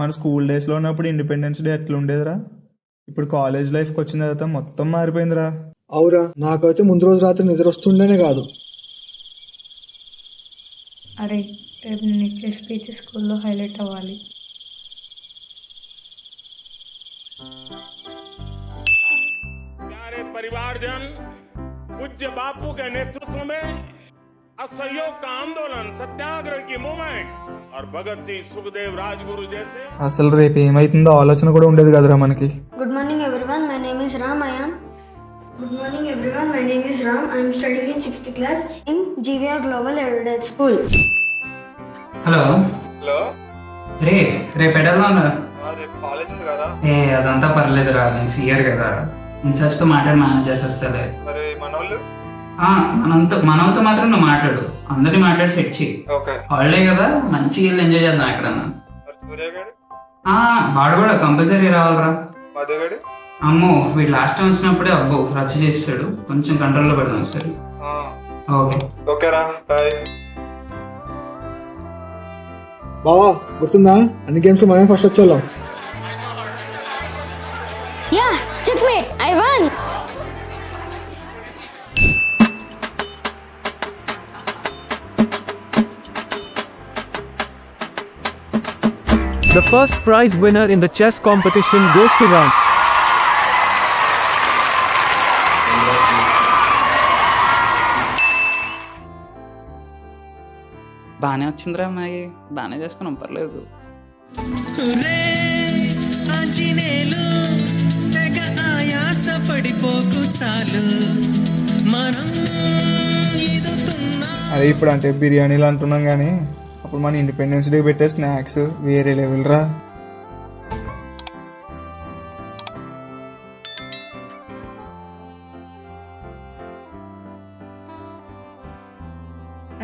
మన స్కూల్ డేస్లో ఉన్నప్పుడు ఇండిపెండెన్స్ డే ఎట్లా ఉండేదిరా? ఇప్పుడు కాలేజ్ లైఫ్కి వచ్చిన తర్వాత మొత్తం మారిపోయిందిరా. అవురా, నాకైతే ముందు రోజు రాత్రి నిద్ర వస్తుండేనే కాదు. అరే, రేపు నేను ఇచ్చే స్పీచ్ స్కూల్లో హైలైట్ అవ్వాలి. प्यारे परिवारजन, पूज्य बापू के नेतृत्व में असहयोग का आंदोलन, सत्याग्रह की मूवमेंट और भगत सिंह, सुखदेव, राजगुरु जैसे అసలు రేపు ఏమైతుందో ఆలోచన కూడా ఉండేది కదరా మనకి. Good morning everyone, my name is Ram. Good morning everyone, my name is Ram. I am studying in 6th class in GVR Global Heritage School. Hello రే, రేపు ఎడల్లా కాలేజ్ ఉంది కదా, ఏ అదంతా పర్లేదురా, నేను సీయర్ కదా, ఇన్ఛార్జ్తో మాట్లాడి మేనేజ్ చేసేస్తాలే. మరి మనోళ్ళు మనతో మాత్రం నువ్వు మాట్లాడు, అందరినీ మాట్లాడి సెట్ చెయ్యి. హాలిడే కదా, మంచిగా వెళ్ళి ఎంజాయ్ చేద్దాం ఎక్కడన్నా. వాడు కూడా కంపల్సరీ రావాలరా. అమ్మో, వీడు లాస్ట్ టైం వచ్చినప్పుడే అబ్బో రచ్చ చేస్తాడు, కొంచెం కంట్రోల్లో పెడదాం. సరే, ఓకే. బావా గుర్తుందా, అన్ని గేమ్స్ మనమే ఫస్ట్ వచ్చేవాళ్ళం. Yeah, checkmate, I won. The first prize winner in the chess competition goes to Ram. బాగానే వచ్చిందిరా మ్యాగీ, బాగానే చేసుకున్నాం, పర్లేదు. అరే ఇప్పుడు అంటే బిర్యానీలు అంటున్నాం కానీ అప్పుడు మన ఇండిపెండెన్స్ డే పెట్టే స్నాక్స్ వేరే లెవెల్ రా.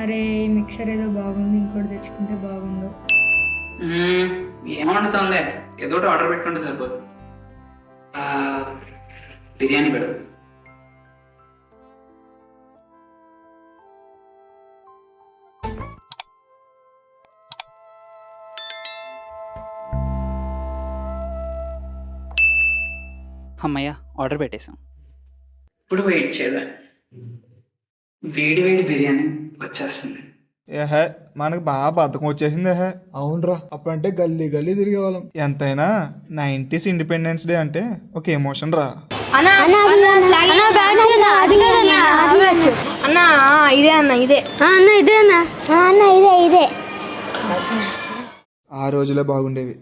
అరే, ఈ మిక్సర్ ఏదో బాగుంది, ఇంకోటి తెచ్చుకుంటే బాగుండు. ఏమంటాంలే, ఏదో ఒకటి ఆర్డర్ పెట్టుకుంటే సరిపోతుంది. బిర్యానీ పెడదు. అమ్మయ్య, ఆర్డర్ పెట్టేశాం. ఇప్పుడు వెయిట్ చేయలే, వేడి వేడి బిర్యానీ వచ్చేస్తుంది. ఏహే, మనకు బాగా బద్ధకం వచ్చేసింది. ఏహే అవునరా, అప్పుడంటే గల్లీ గల్లీ తిరిగేవాళ్ళం. ఎంతైనా 90s ఇండిపెండెన్స్ డే అంటే ఒక ఎమోషన్ రా. ఆ రోజులే బాగుండేవి.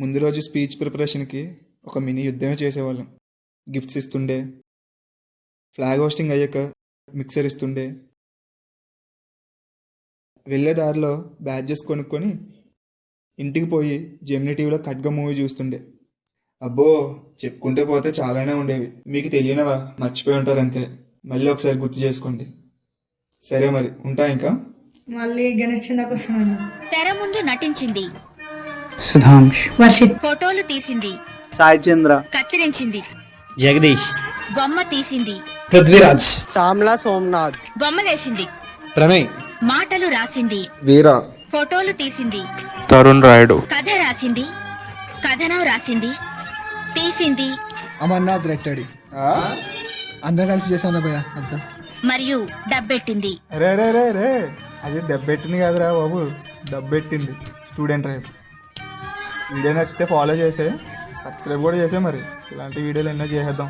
ముందు రోజు స్పీచ్ ప్రిపరేషన్కి ఒక మినీ యుద్ధమే చేసేవాళ్ళం. గిఫ్ట్స్ ఇస్తుండే, ఫ్లాగ్ హోస్టింగ్ అయ్యాక మిక్సర్ ఇస్తుండే, వెళ్ళే దారిలో బ్యాడ్జెస్ కొనుక్కొని ఇంటికి పోయి జెమినీ టీవీలో ఖడ్గ మూవీ చూస్తుండే. అబ్బో, చెప్పుకుంటే పోతే చాలానే ఉండేవి. మీకు తెలియనవా, మర్చిపోయి ఉంటారు అంతే. మళ్ళీ ఒకసారి గుర్తు చేసుకోండి. సరే మరి, ఉంటా. ఇంకా మళ్ళీ గణేష్ చందాకు వస్తున్నాను. తెర ముందు నటించింది సుధాంష్, వర్షిత్, ఫోటోలు తీసింది Sai Chandra, కత్తిరించింది, Jagdish, బొమ్మ తీసింది, Prithviraj, సామ్లా సోమనాథ్, బొమ్మలేసింది, ప్రణయ్, మాటలు రాసింది, వీరా, ఫోటోలు తీసింది, తరుణ్ రాయుడు, కథ రాసింది, కథనం రాసింది, తీసింది, అమర్నాథ్ రెట్టడి. అందరం కలిసి చేసాను భయ్యా అంతా. మరియు డబ్బెట్టింది. రే రే రే రే అది దెబ్బెట్టింది కాదురా బాబు, దెబ్బెట్టింది. స్టూడెంట్ రేపు. వీడియో నచ్చితే ఫాలో చేసే, సబ్స్క్రైబ్ కూడా చేసే. మరి ఇలాంటి వీడియోలు ఎన్నో చేసేద్దాం.